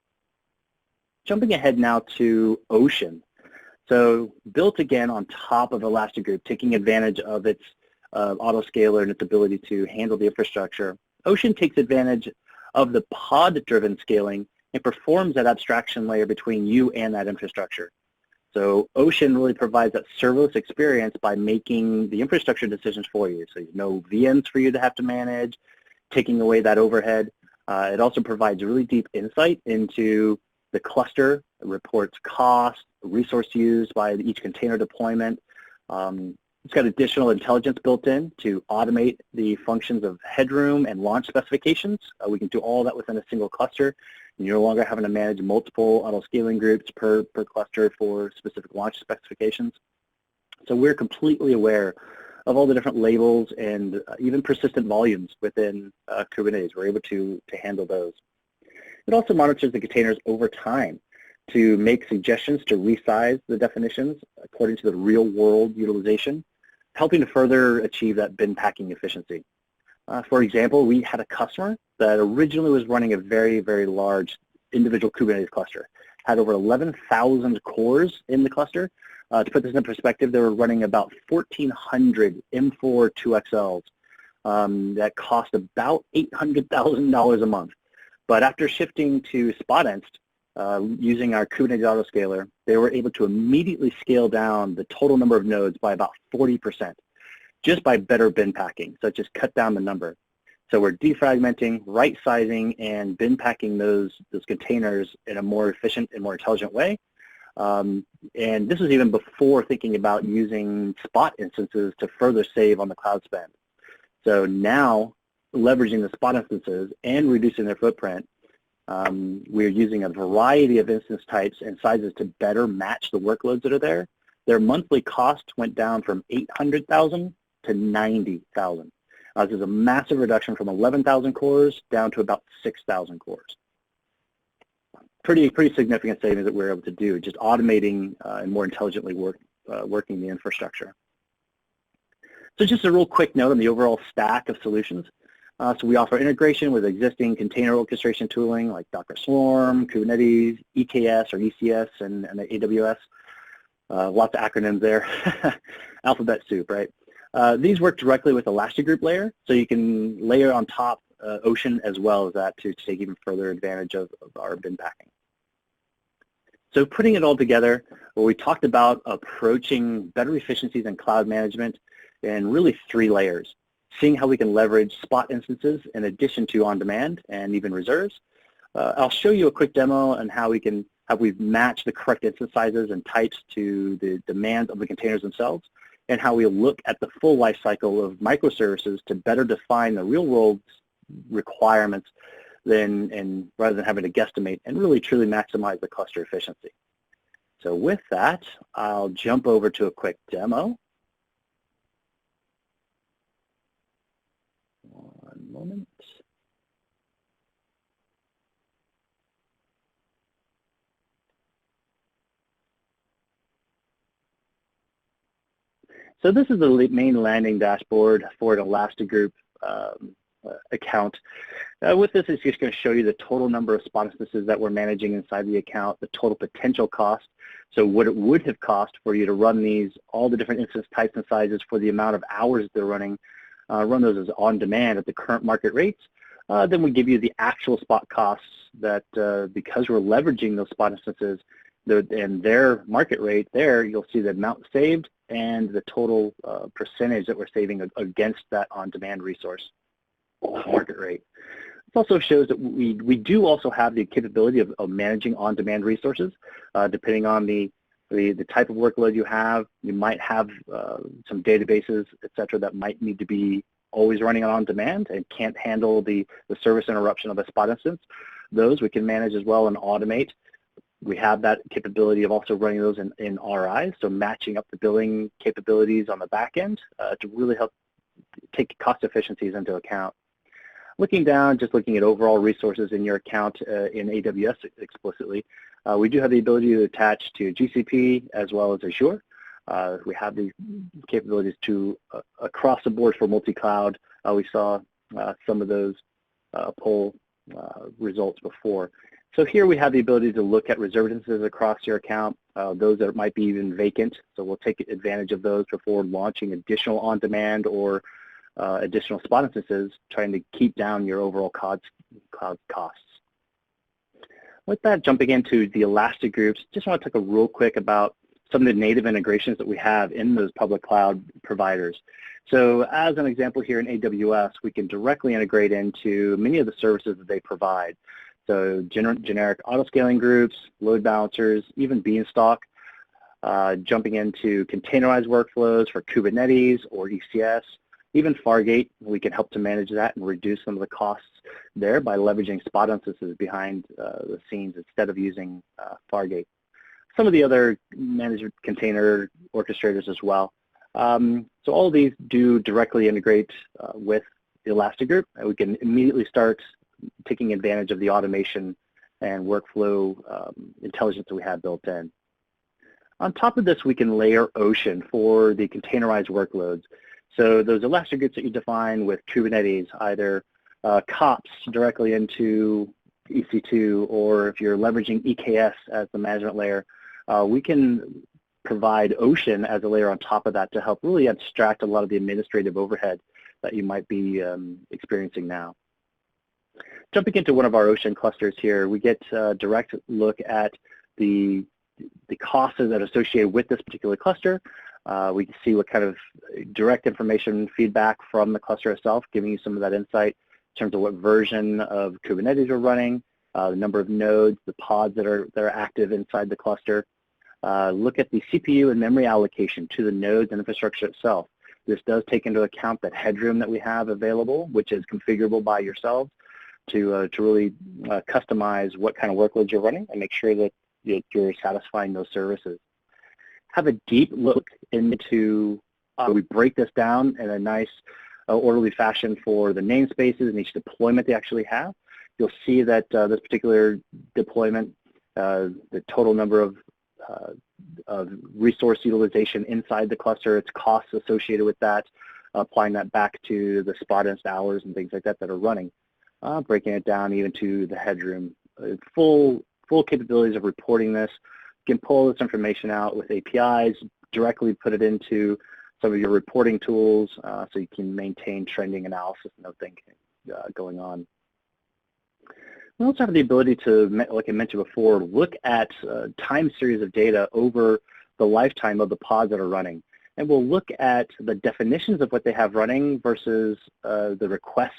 Jumping ahead now to Ocean. So built again on top of Elastigroup, taking advantage of its autoscaler and its ability to handle the infrastructure, Ocean takes advantage of the pod-driven scaling and performs that abstraction layer between you and that infrastructure. So Ocean really provides that serverless experience by making the infrastructure decisions for you. So no VMs for you to have to manage, taking away that overhead. It also provides really deep insight into the cluster. It reports cost, resource used by each container deployment. It's got additional intelligence built in to automate the functions of headroom and launch specifications. We can do all that within a single cluster. You're no longer having to manage multiple auto-scaling groups per cluster for specific launch specifications. So we're completely aware of all the different labels and even persistent volumes within Kubernetes. We're able to handle those. It also monitors the containers over time to make suggestions to resize the definitions according to the real-world utilization, helping to further achieve that bin packing efficiency. For example, we had a customer that originally was running a very, very large individual Kubernetes cluster, had over 11,000 cores in the cluster. To put this in perspective, they were running about 1,400 M4 2XLs that cost about $800,000 a month. But after shifting to Spotinst, using our Kubernetes autoscaler, they were able to immediately scale down the total number of nodes by about 40%, just by better bin packing, so just cut down the number. So we're defragmenting, right-sizing, and bin packing those containers in a more efficient and more intelligent way. And this was even before thinking about using Spot instances to further save on the cloud spend. So now, leveraging the Spot instances and reducing their footprint, we're using a variety of instance types and sizes to better match the workloads that are there. Their monthly cost went down from $800,000 to $90,000. This is a massive reduction from 11,000 cores down to about 6,000 cores. Pretty significant savings that we're able to do, just automating and more intelligently working the infrastructure. So just a real quick note on the overall stack of solutions. So we offer integration with existing container orchestration tooling like Docker Swarm, Kubernetes, EKS or ECS, and the AWS. Lots of acronyms there. Alphabet soup, right? These work directly with the Elastic Group layer, so you can layer on top Ocean as well as that to take even further advantage of our bin packing. So putting it all together, we talked about approaching better efficiencies in cloud management in really 3 layers. Seeing how we can leverage Spot instances in addition to on-demand and even reserves. I'll show you a quick demo on how we've matched the correct instance sizes and types to the demands of the containers themselves, and how we look at the full life cycle of microservices to better define the real-world requirements rather than having to guesstimate and really truly maximize the cluster efficiency. So with that, I'll jump over to a quick demo. One moment. So this is the main landing dashboard for an Elastic Group account. With this, it's just going to show you the total number of Spot instances that we're managing inside the account, the total potential cost, so what it would have cost for you to run these, all the different instance types and sizes for the amount of hours they're running, run those as on demand at the current market rates. Then we give you the actual Spot costs that because we're leveraging those Spot instances and their market rate there, you'll see the amount saved and the total percentage that we're saving against that on-demand resource market rate. It also shows that we do also have the capability of managing on-demand resources. Depending on the type of workload you have, you might have some databases, et cetera, that might need to be always running on demand and can't handle the service interruption of a Spot instance. Those we can manage as well and automate. We have that capability of also running those in RI, so matching up the billing capabilities on the back end to really help take cost efficiencies into account. Looking down, just looking at overall resources in your account in AWS explicitly, we do have the ability to attach to GCP as well as Azure. We have the capabilities to across the board for multi-cloud. We saw some of those poll results before. So here we have the ability to look at reserved instances across your account, those that might be even vacant. So we'll take advantage of those before launching additional on-demand or additional Spot instances, trying to keep down your overall cloud costs. With that, jumping into the Elastic Groups, just want to talk real quick about some of the native integrations that we have in those public cloud providers. So as an example here in AWS, we can directly integrate into many of the services that they provide. So generic auto-scaling groups, load balancers, even Beanstalk, jumping into containerized workflows for Kubernetes or ECS, even Fargate. We can help to manage that and reduce some of the costs there by leveraging Spotinst behind the scenes instead of using Fargate. Some of the other managed container orchestrators as well. So all of these do directly integrate with the Elastic Group, and we can immediately start taking advantage of the automation and workflow intelligence that we have built in. On top of this, we can layer Ocean for the containerized workloads. So those Elastic groups that you define with Kubernetes, either COPS directly into EC2, or if you're leveraging EKS as the management layer, we can provide Ocean as a layer on top of that to help really abstract a lot of the administrative overhead that you might be experiencing now. Jumping into one of our Ocean clusters here, we get a direct look at the costs that are associated with this particular cluster. We can see what kind of direct information feedback from the cluster itself, giving you some of that insight in terms of what version of Kubernetes we're running, the number of nodes, the pods that are active inside the cluster. Look at the CPU and memory allocation to the nodes and infrastructure itself. This does take into account that headroom that we have available, which is configurable by yourselves to really customize what kind of workloads you're running and make sure that you're satisfying those services. Have a deep look into, we break this down in a nice orderly fashion for the namespaces and each deployment they actually have. You'll see that this particular deployment, the total number of resource utilization inside the cluster, its costs associated with that, applying that back to the Spotinst hours and things like that that are running, breaking it down even to the headroom. Full capabilities of reporting this. You can pull this information out with APIs, directly put it into some of your reporting tools so you can maintain trending analysis and everything going on. We also have the ability to, like I mentioned before, look at time series of data over the lifetime of the pods that are running. And we'll look at the definitions of what they have running versus the requests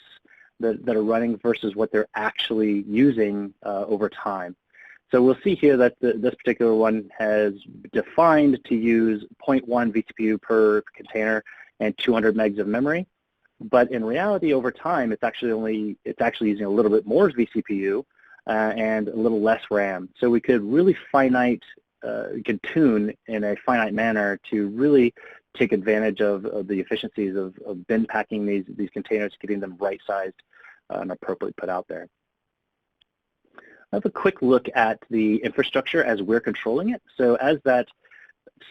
that are running versus what they're actually using over time. So we'll see here that this particular one has defined to use 0.1 vCPU per container and 200 megs of memory. But in reality, over time, it's actually using a little bit more vCPU and a little less RAM. So we could really we could tune in a finite manner to really take advantage of the efficiencies of bin packing these containers, getting them right-sized and appropriately put out there. Have a quick look at the infrastructure as we're controlling it. So as that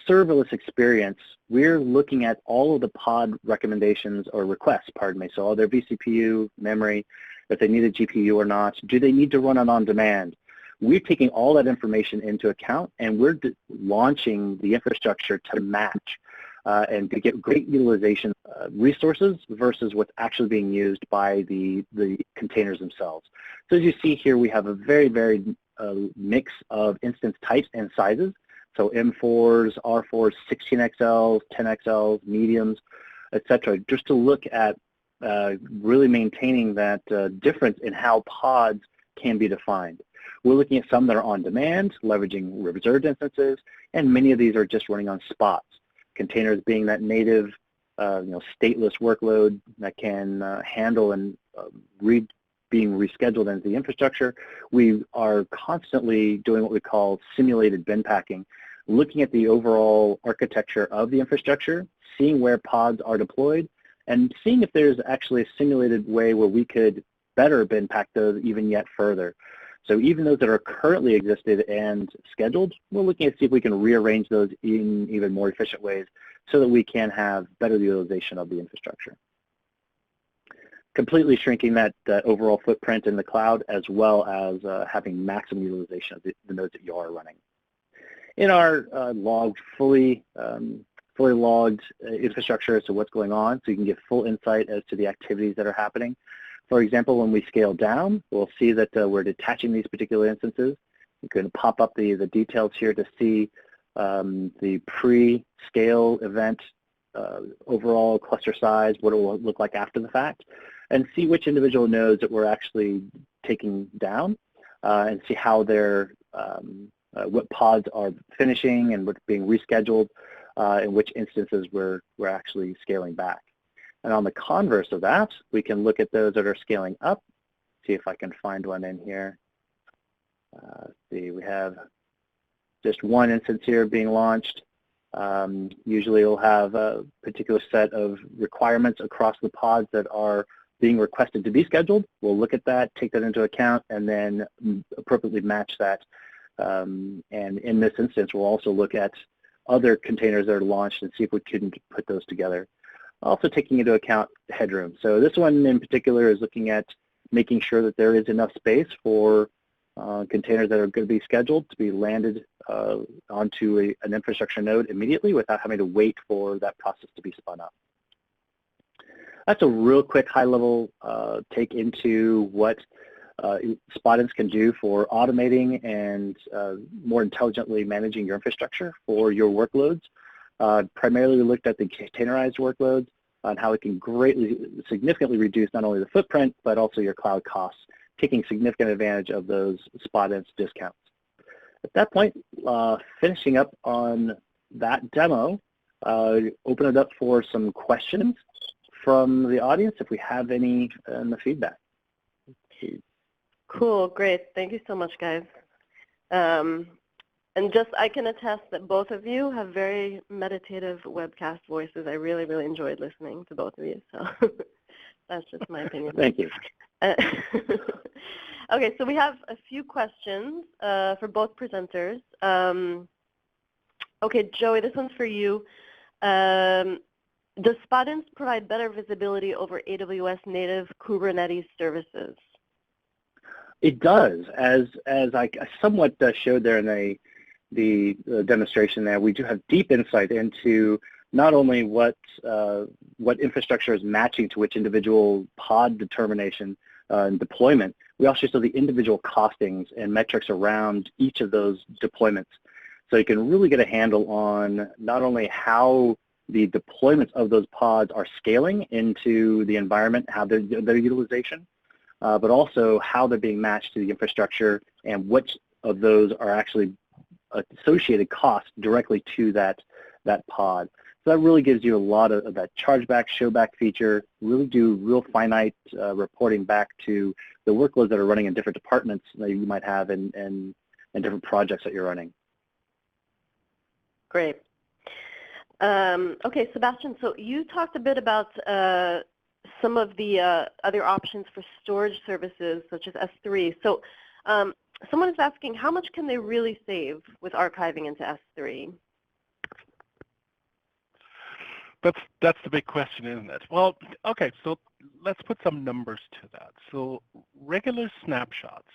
serverless experience, we're looking at all of the pod recommendations or requests, pardon me, so all their vCPU, memory, if they need a GPU or not, do they need to run it on demand? We're taking all that information into account and we're launching the infrastructure to match and to get great utilization resources versus what's actually being used by the containers themselves. So as you see here, we have a very varied mix of instance types and sizes. So M4s, R4s, 16XLs, 10XLs, mediums, etc. Just to look at really maintaining that difference in how pods can be defined. We're looking at some that are on demand, leveraging reserved instances, and many of these are just running on spots. Containers being that native, stateless workload that can handle and being rescheduled into the infrastructure. We are constantly doing what we call simulated bin packing, looking at the overall architecture of the infrastructure, seeing where pods are deployed, and seeing if there's actually a simulated way where we could better bin pack those even yet further. So even those that are currently existed and scheduled, we're looking at see if we can rearrange those in even more efficient ways so that we can have better utilization of the infrastructure. Completely shrinking that overall footprint in the cloud, as well as having maximum utilization of the nodes that you are running. In our fully logged infrastructure, so what's going on, so you can get full insight as to the activities that are happening. For example, when we scale down, we'll see that we're detaching these particular instances. You can pop up the details here to see the pre-scale event, overall cluster size, what it will look like after the fact, and see which individual nodes that we're actually taking down, and see how they're, what pods are finishing and what's being rescheduled, and which instances we're actually scaling back. And on the converse of that, we can look at those that are scaling up. See if I can find one in here. See, we have just one instance here being launched. Usually we'll have a particular set of requirements across the pods that are being requested to be scheduled. We'll look at that, take that into account, and then appropriately match that. And in this instance, we'll also look at other containers that are launched and see if we can put those together. Also taking into account headroom. So this one in particular is looking at making sure that there is enough space for containers that are going to be scheduled to be landed onto an infrastructure node immediately without having to wait for that process to be spun up. That's a real quick high-level take into what Spotinst can do for automating and more intelligently managing your infrastructure for your workloads. Primarily we looked at the containerized workloads and how it can significantly reduce not only the footprint, but also your cloud costs, taking significant advantage of those Spotinst discounts. At that point, finishing up on that demo, open it up for some questions from the audience if we have any in the feedback. Cool, great. Thank you so much, guys. And just, I can attest that both of you have very meditative webcast voices. I really, really enjoyed listening to both of you, so that's just my opinion. Thank you. Okay, so we have a few questions for both presenters. Okay, Joey, this one's for you. Does Spotinst provide better visibility over AWS native Kubernetes services? It does, as I somewhat showed there in the demonstration there. We do have deep insight into not only what infrastructure is matching to which individual pod determination and deployment, we also show the individual costings and metrics around each of those deployments. So you can really get a handle on not only how the deployments of those pods are scaling into the environment, how their utilization, but also how they're being matched to the infrastructure and which of those are actually associated costs directly to that pod. So that really gives you a lot of that chargeback, showback feature, really do real finite reporting back to the workloads that are running in different departments that you might have in different projects that you're running. Great. Okay, Sebastian, so you talked a bit about some of the other options for storage services such as S3. So someone is asking, how much can they really save with archiving into S3? That's the big question, isn't it? Well, okay, so let's put some numbers to that. So regular snapshots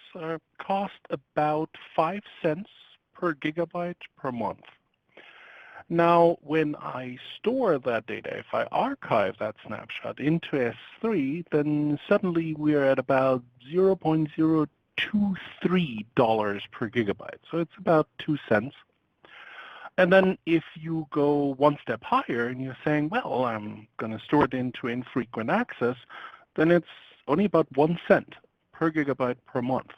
cost about 5 cents per gigabyte per month. Now, when I store that data, if I archive that snapshot into S3, then suddenly we're at about $0.023 per gigabyte. So it's about 2 cents. And then if you go one step higher and you're saying, well, I'm going to store it into infrequent access, then it's only about 1 cent per gigabyte per month.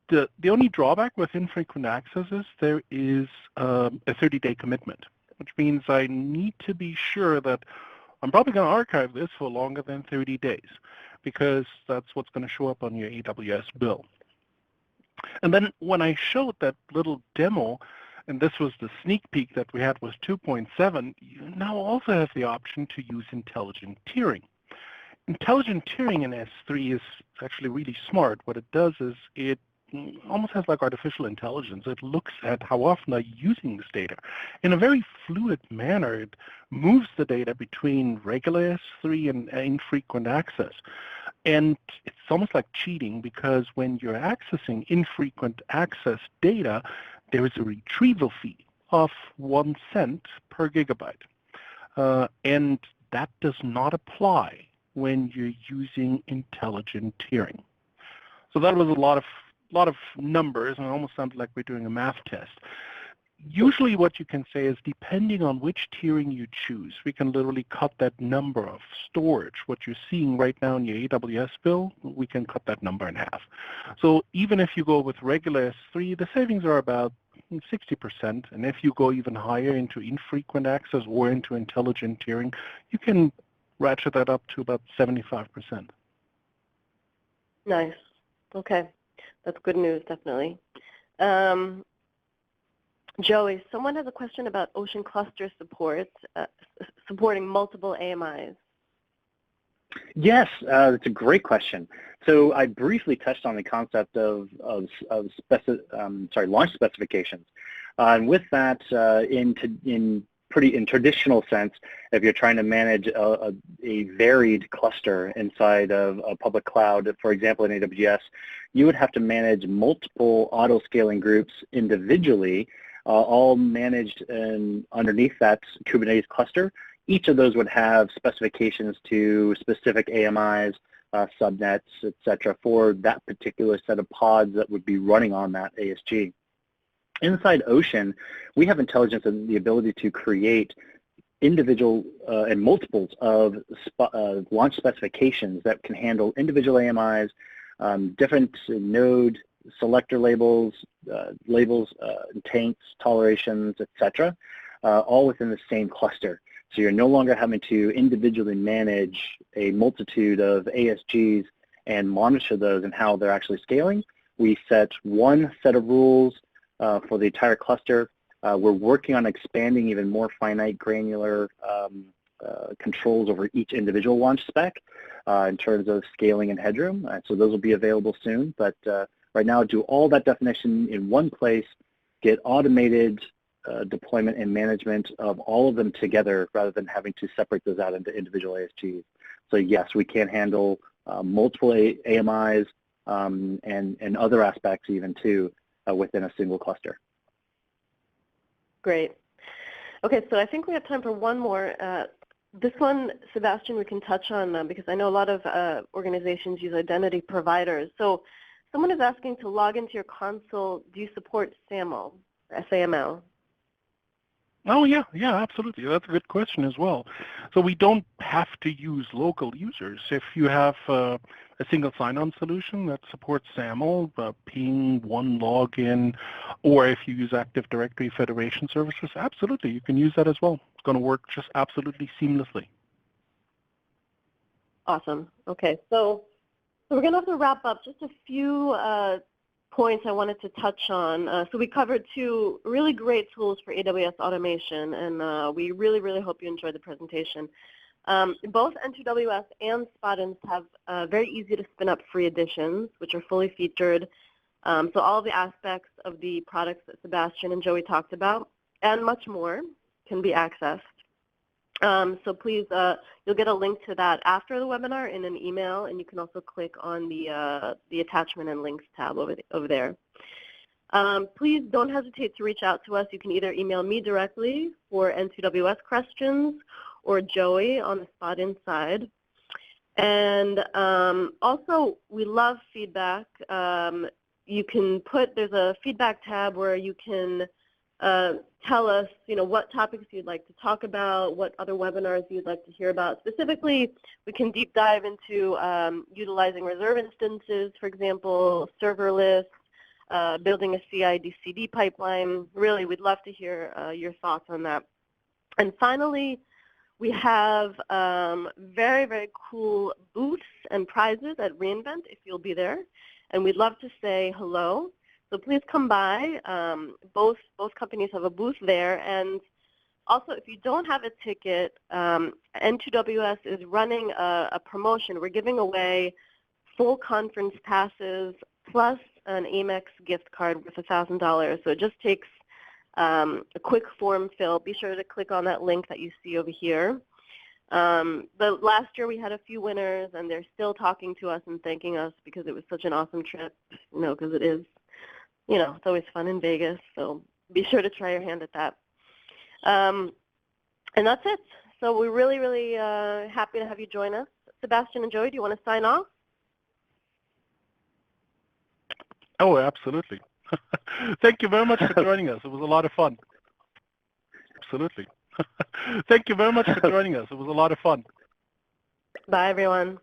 The only drawback with infrequent access is there is a 30-day commitment, which means I need to be sure that I'm probably going to archive this for longer than 30 days because that's what's going to show up on your AWS bill. And then when I showed that little demo, and this was the sneak peek that we had was 2.7, you now also have the option to use intelligent tiering. Intelligent tiering in S3 is actually really smart. What it does is it almost has like artificial intelligence. It looks at how often are you using this data. In a very fluid manner, it moves the data between regular S3 and infrequent access. And it's almost like cheating because when you're accessing infrequent access data, there is a retrieval fee of 1 cent per gigabyte. And that does not apply when you're using intelligent tiering. So that was a lot of numbers, and it almost sounded like we're doing a math test. Usually what you can say is depending on which tiering you choose, we can literally cut that number of storage. What you're seeing right now in your AWS bill, we can cut that number in half. So even if you go with regular S3, the savings are about 60%. And if you go even higher into infrequent access or into intelligent tiering, you can ratchet that up to about 75%. Nice. Okay. That's good news, definitely. Joey, someone has a question about Ocean Cluster support, supporting multiple AMIs. Yes, it's a great question. So I briefly touched on the concept of launch specifications. And with that, in traditional sense, if you're trying to manage a varied cluster inside of a public cloud, for example, in AWS, you would have to manage multiple auto-scaling groups individually, all managed underneath that Kubernetes cluster. Each of those would have specifications to specific AMIs, subnets, etc., for that particular set of pods that would be running on that ASG. Inside Ocean, we have intelligence and the ability to create individual and multiples of launch specifications that can handle individual AMIs, different node selector labels, taints, tolerations, etc., all within the same cluster. So you're no longer having to individually manage a multitude of ASGs and monitor those and how they're actually scaling. We set one set of rules for the entire cluster. We're working on expanding even more finite granular controls over each individual launch spec in terms of scaling and headroom. So those will be available soon. But right now, do all that definition in one place, get automated deployment and management of all of them together rather than having to separate those out into individual ASGs. So yes, we can handle multiple AMIs and other aspects even too within a single cluster. Great. Okay, so I think we have time for one more. This one, Sebastian, we can touch on because I know a lot of organizations use identity providers. So someone is asking to log into your console, do you support SAML, SAML? Oh, yeah, absolutely. That's a good question as well. So we don't have to use local users. If you have a single sign-on solution that supports SAML, ping, one login, or if you use Active Directory Federation services, absolutely, you can use that as well. It's going to work just absolutely seamlessly. Awesome. Okay, so we're going to have to wrap up. Just a few points I wanted to touch on. So we covered two really great tools for AWS automation, and we really, really hope you enjoyed the presentation. Both N2WS and Spotinst have very easy to spin up free editions, which are fully featured. So all the aspects of the products that Sebastian and Joey talked about, and much more, can be accessed. So please, you'll get a link to that after the webinar in an email, and you can also click on the attachment and links tab over there. Please don't hesitate to reach out to us. You can either email me directly for N2WS questions or Joey on the Spotinst side. And also, we love feedback. You can there's a feedback tab where you can tell us, what topics you'd like to talk about, what other webinars you'd like to hear about. Specifically, we can deep dive into utilizing reserve instances, for example, serverless, building a CI/CD pipeline. Really, we'd love to hear your thoughts on that. And finally, we have very, very cool booths and prizes at reInvent if you'll be there. And we'd love to say hello. So please come by. Both companies have a booth there. And also, if you don't have a ticket, N2WS is running a promotion. We're giving away full conference passes plus an Amex gift card worth $1,000. So it just takes a quick form fill. Be sure to click on that link that you see over here. But last year we had a few winners, and they're still talking to us and thanking us because it was such an awesome trip, because it is. It's always fun in Vegas, so be sure to try your hand at that. And that's it. So we're really, really happy to have you join us. Sebastian and Joey, do you want to sign off? Oh, absolutely. Thank you very much for joining us. It was a lot of fun. Absolutely. Thank you very much for joining us. It was a lot of fun. Bye, everyone.